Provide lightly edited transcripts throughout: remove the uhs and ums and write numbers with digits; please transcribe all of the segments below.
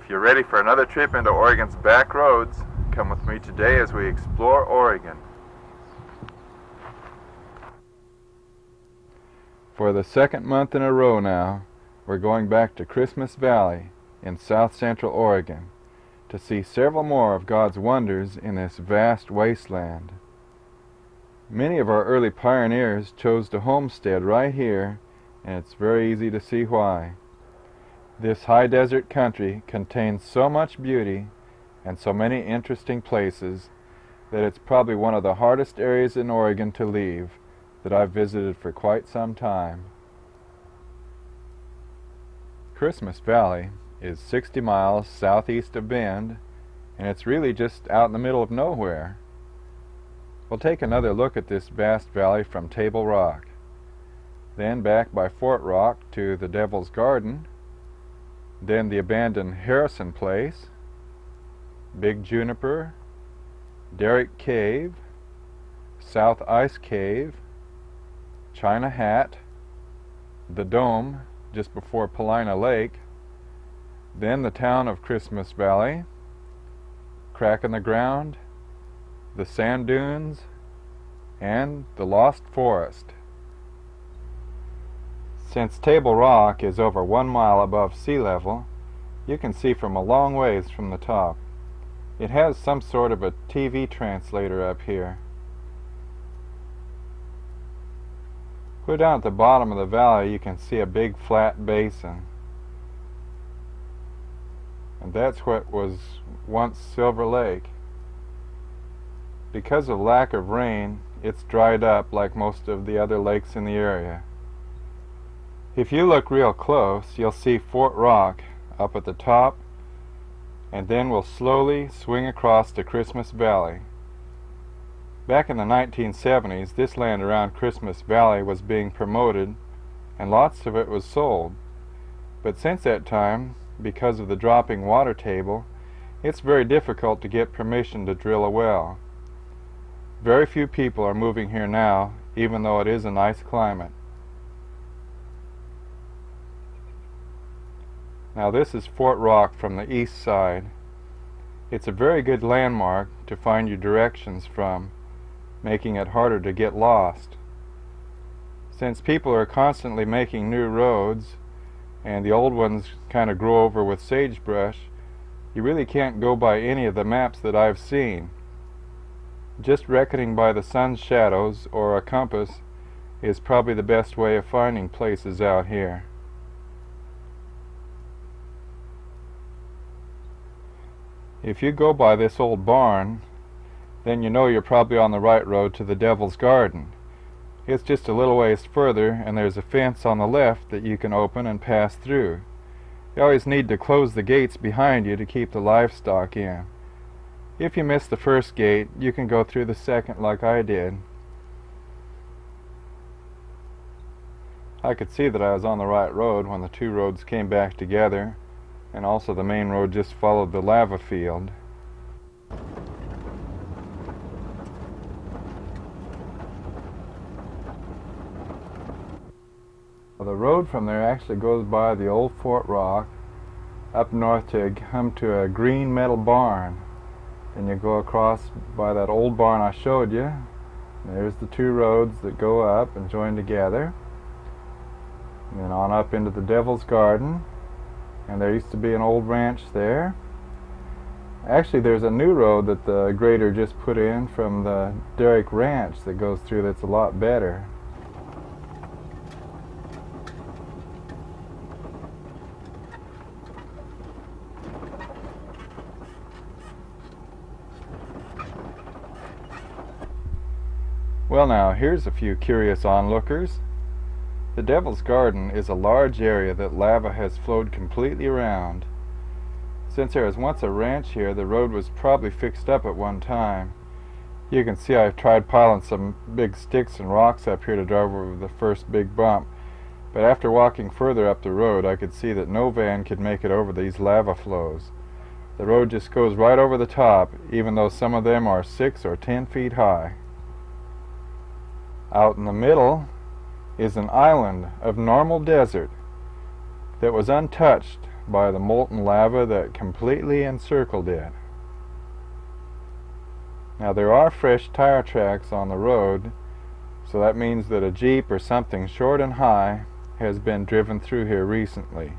If you're ready for another trip into Oregon's back roads, come with me today as we explore Oregon. For the second month in a row now, we're going back to Christmas Valley in south central Oregon to see several more of God's wonders in this vast wasteland. Many of our early pioneers chose to homestead right here, and it's very easy to see why. This high desert country contains so much beauty and so many interesting places that it's probably one of the hardest areas in Oregon to leave that I've visited for quite some time. Christmas Valley is 60 miles southeast of Bend, and it's really just out in the middle of nowhere. We'll take another look at this vast valley from Table Rock, then back by Fort Rock to the Devil's Garden, then the abandoned Harrison Place, Big Juniper, Derrick Cave, South Ice Cave, China Hat, the Dome just before Paulina Lake, then the town of Christmas Valley, Crack in the Ground, the Sand Dunes, and the Lost Forest. Since Table Rock is over 1 mile above sea level, you can see from a long ways from the top. It has some sort of a TV translator up here. Way down at the bottom of the valley you can see a big flat basin. And that's what was once Silver Lake. Because of lack of rain, it's dried up like most of the other lakes in the area. If you look real close, you'll see Fort Rock up at the top, and then we'll slowly swing across to Christmas Valley. Back in the 1970s, this land around Christmas Valley was being promoted, and lots of it was sold. But since that time, because of the dropping water table, it's very difficult to get permission to drill a well. Very few people are moving here now, even though it is a nice climate. Now this is Fort Rock from the east side. It's a very good landmark to find your directions from, making it harder to get lost. Since people are constantly making new roads, and the old ones kind of grow over with sagebrush, you really can't go by any of the maps that I've seen. Just reckoning by the sun's shadows or a compass is probably the best way of finding places out here. If you go by this old barn, then you know you're probably on the right road to the Devil's Garden. It's just a little ways further, and there's a fence on the left that you can open and pass through. You always need to close the gates behind you to keep the livestock in. If you miss the first gate, you can go through the second like I did. I could see that I was on the right road when the two roads came back together, and also the main road just followed the lava field. Well, the road from there actually goes by the old Fort Rock up north to come to a green metal barn. Then you go across by that old barn I showed you. There's the two roads that go up and join together. And then on up into the Devil's Garden. And there used to be an old ranch there. Actually, there's a new road that the grader just put in from the Derrick Ranch that goes through that's a lot better. Well now, here's a few curious onlookers. The Devil's Garden is a large area that lava has flowed completely around. Since there was once a ranch here, the road was probably fixed up at one time. You can see I've tried piling some big sticks and rocks up here to drive over the first big bump, but after walking further up the road I could see that no van could make it over these lava flows. The road just goes right over the top, even though some of them are 6 or 10 feet high. Out in the middle is an island of normal desert that was untouched by the molten lava that completely encircled it. Now there are fresh tire tracks on the road, so that means that a Jeep or something short and high has been driven through here recently.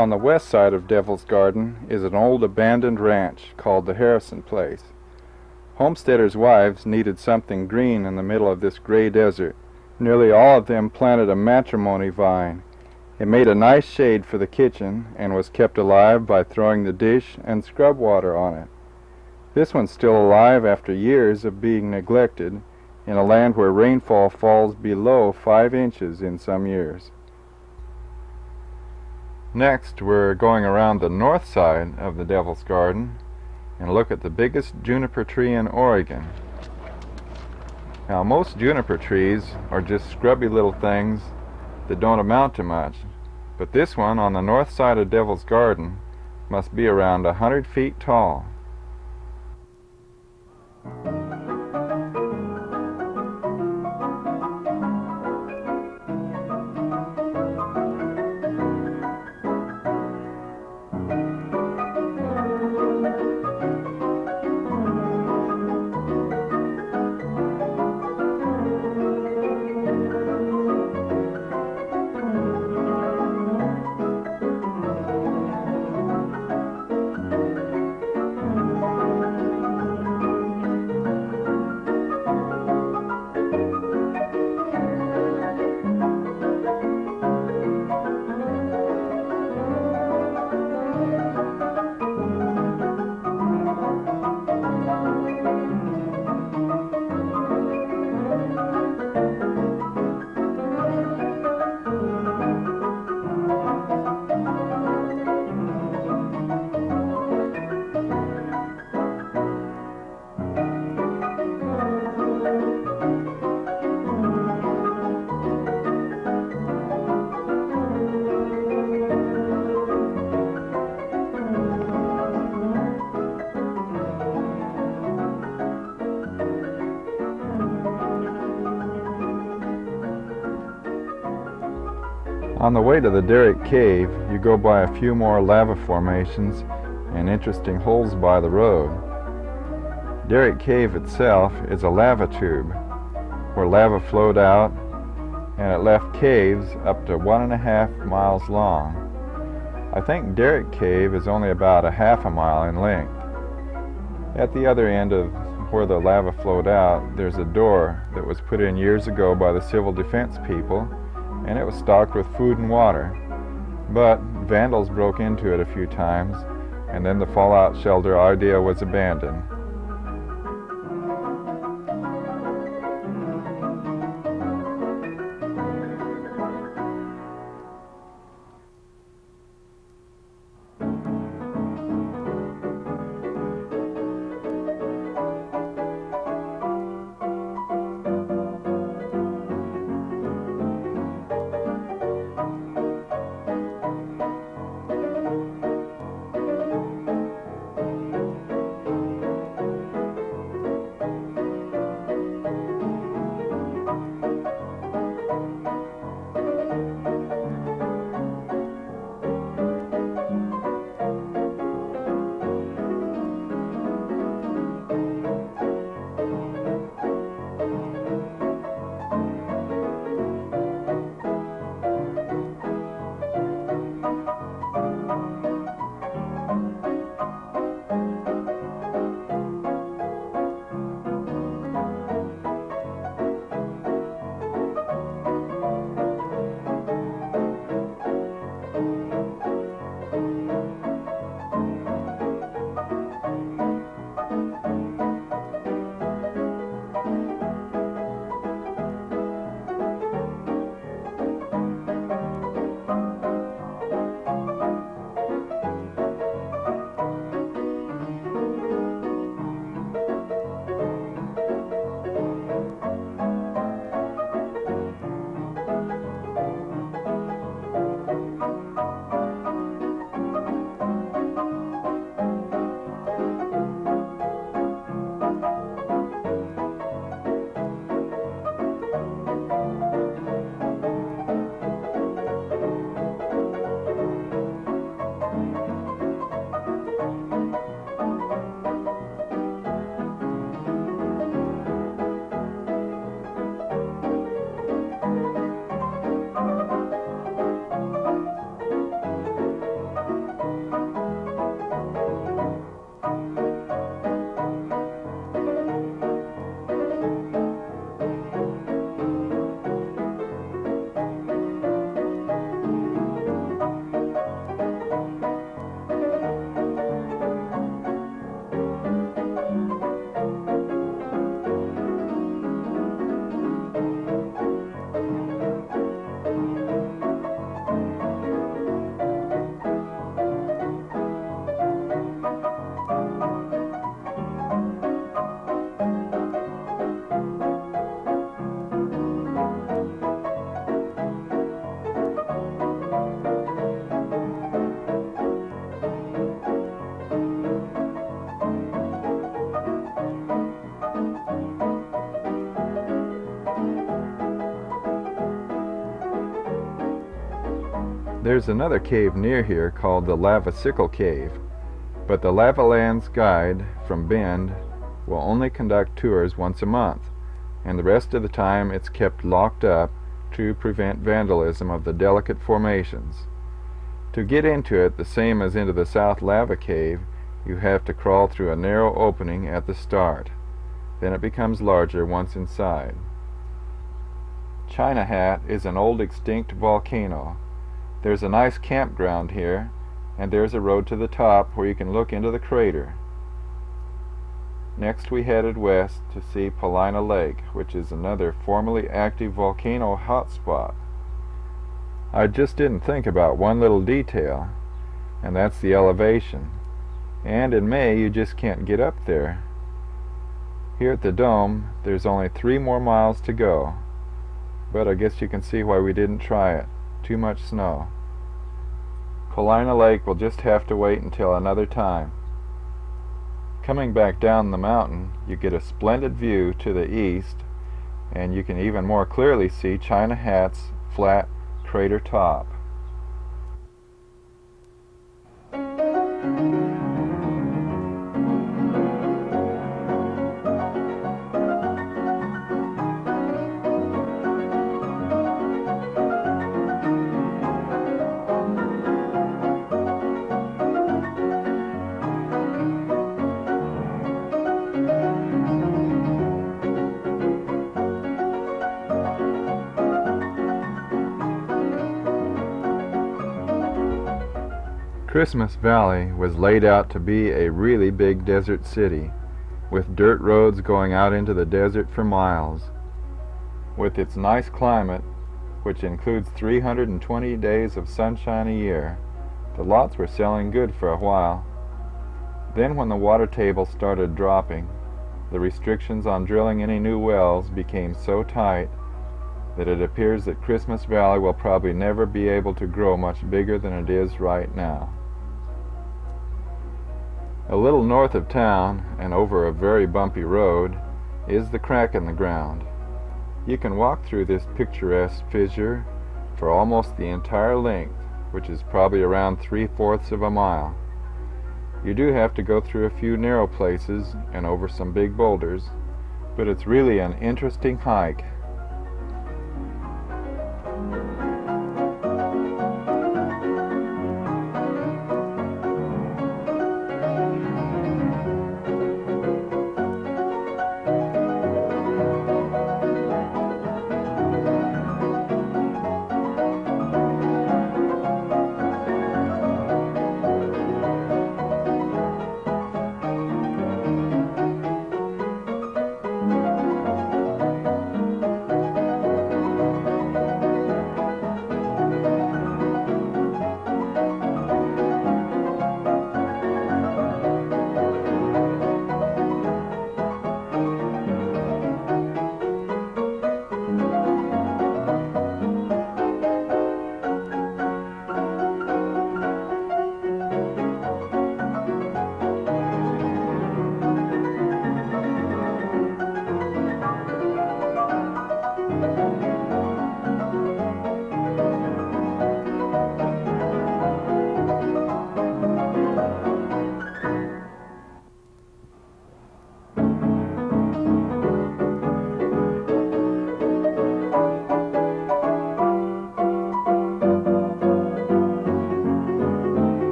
On the west side of Devil's Garden is an old abandoned ranch called the Harrison Place. Homesteaders' wives needed something green in the middle of this gray desert. Nearly all of them planted a matrimony vine. It made a nice shade for the kitchen and was kept alive by throwing the dish and scrub water on it. This one's still alive after years of being neglected in a land where rainfall falls below 5 inches in some years. Next, we're going around the north side of the Devil's Garden and look at the biggest juniper tree in Oregon. Now, most juniper trees are just scrubby little things that don't amount to much, but this one on the north side of Devil's Garden must be around 100 feet tall. On the way to the Derrick Cave, you go by a few more lava formations and interesting holes by the road. Derrick Cave itself is a lava tube where lava flowed out and it left caves up to 1.5 miles long. I think Derrick Cave is only about a half a mile in length. At the other end of where the lava flowed out, there's a door that was put in years ago by the civil defense people, and it was stocked with food and water. But vandals broke into it a few times, and then the fallout shelter idea was abandoned. There's another cave near here called the Lavis Ickle Cave, but the Lavalands guide from Bend will only conduct tours once a month, and the rest of the time it's kept locked up to prevent vandalism of the delicate formations. To get into it, the same as into the South Lava Cave, you have to crawl through a narrow opening at the start. Then it becomes larger once inside. China Hat is an old extinct volcano. There's a nice campground here, and there's a road to the top where you can look into the crater. Next we headed west to see Paulina Lake, which is another formerly active volcano hotspot. I just didn't think about one little detail, and that's the elevation. And in May you just can't get up there. Here at the Dome there's only 3 more miles to go, but I guess you can see why we didn't try it. Too much snow. Paulina Lake will just have to wait until another time. Coming back down the mountain, you get a splendid view to the east, and you can even more clearly see China Hat's flat crater top. Christmas Valley was laid out to be a really big desert city, with dirt roads going out into the desert for miles. With its nice climate, which includes 320 days of sunshine a year, the lots were selling good for a while. Then when the water table started dropping, the restrictions on drilling any new wells became so tight that it appears that Christmas Valley will probably never be able to grow much bigger than it is right now. A little north of town, and over a very bumpy road, is the crack in the ground. You can walk through this picturesque fissure for almost the entire length, which is probably around 3/4 of a mile. You do have to go through a few narrow places and over some big boulders, but it's really an interesting hike.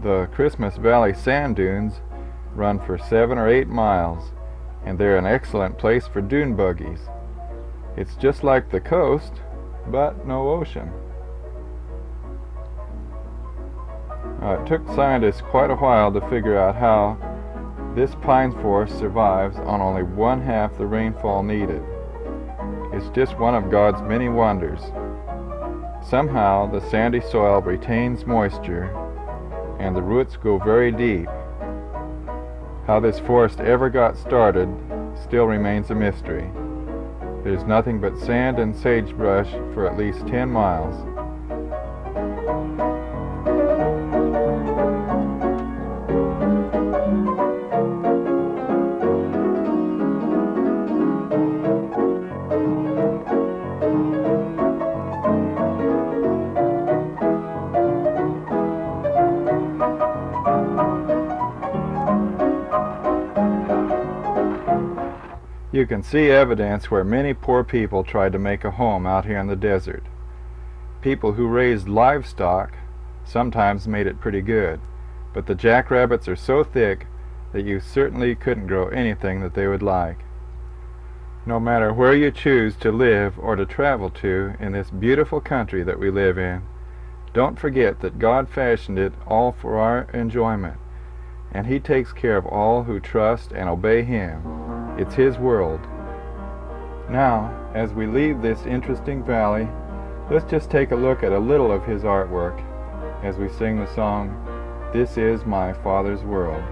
The Christmas Valley sand dunes run for 7 or 8 miles, and they're an excellent place for dune buggies. It's just like the coast, but no ocean. It took scientists quite a while to figure out how this pine forest survives on only 1/2 the rainfall needed. It's just one of God's many wonders. Somehow the sandy soil retains moisture and the roots go very deep. How this forest ever got started still remains a mystery. There's nothing but sand and sagebrush for at least 10 miles. You can see evidence where many poor people tried to make a home out here in the desert. People who raised livestock sometimes made it pretty good, but the jackrabbits are so thick that you certainly couldn't grow anything that they would like. No matter where you choose to live or to travel to in this beautiful country that we live in, don't forget that God fashioned it all for our enjoyment, and He takes care of all who trust and obey Him. It's His world. Now, as we leave this interesting valley, let's just take a look at a little of His artwork as we sing the song, "This is my Father's World."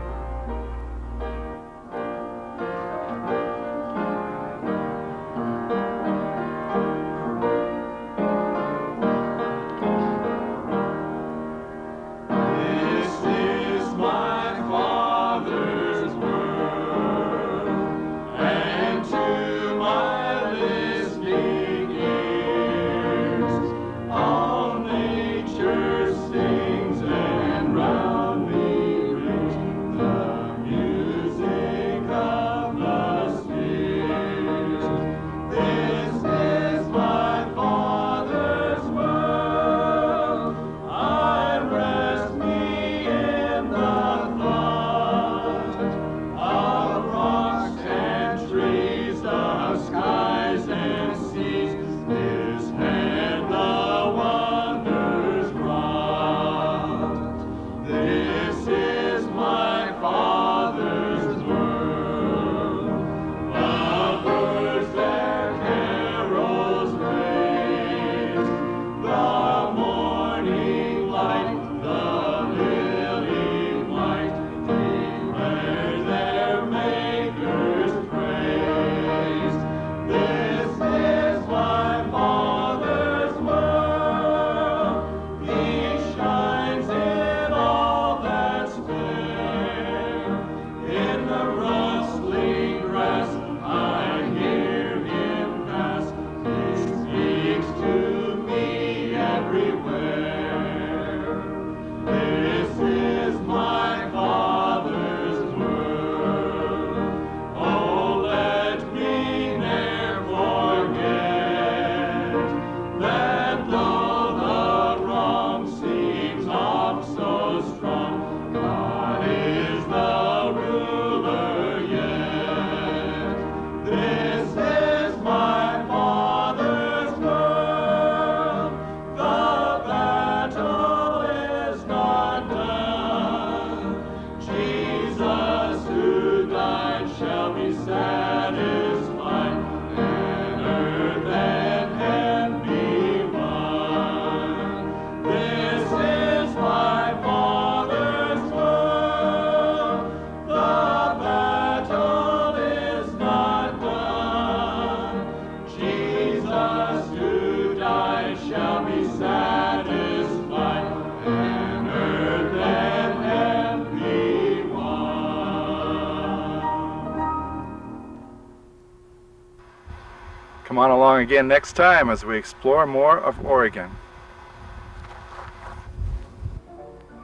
Come on along again next time as we explore more of Oregon.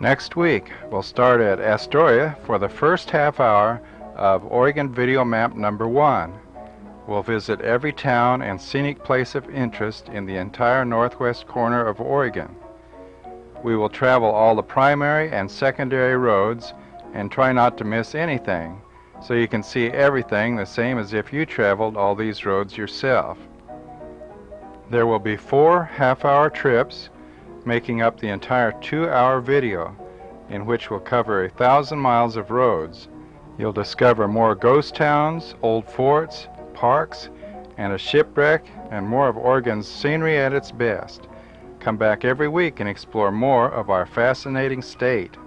Next week, we'll start at Astoria for the first half hour of Oregon Video Map number 1. We'll visit every town and scenic place of interest in the entire northwest corner of Oregon. We will travel all the primary and secondary roads and try not to miss anything, so you can see everything the same as if you traveled all these roads yourself. There will be 4 half-hour trips making up the entire 2-hour video, in which we'll cover 1,000 miles of roads. You'll discover more ghost towns, old forts, parks, and a shipwreck, and more of Oregon's scenery at its best. Come back every week and explore more of our fascinating state.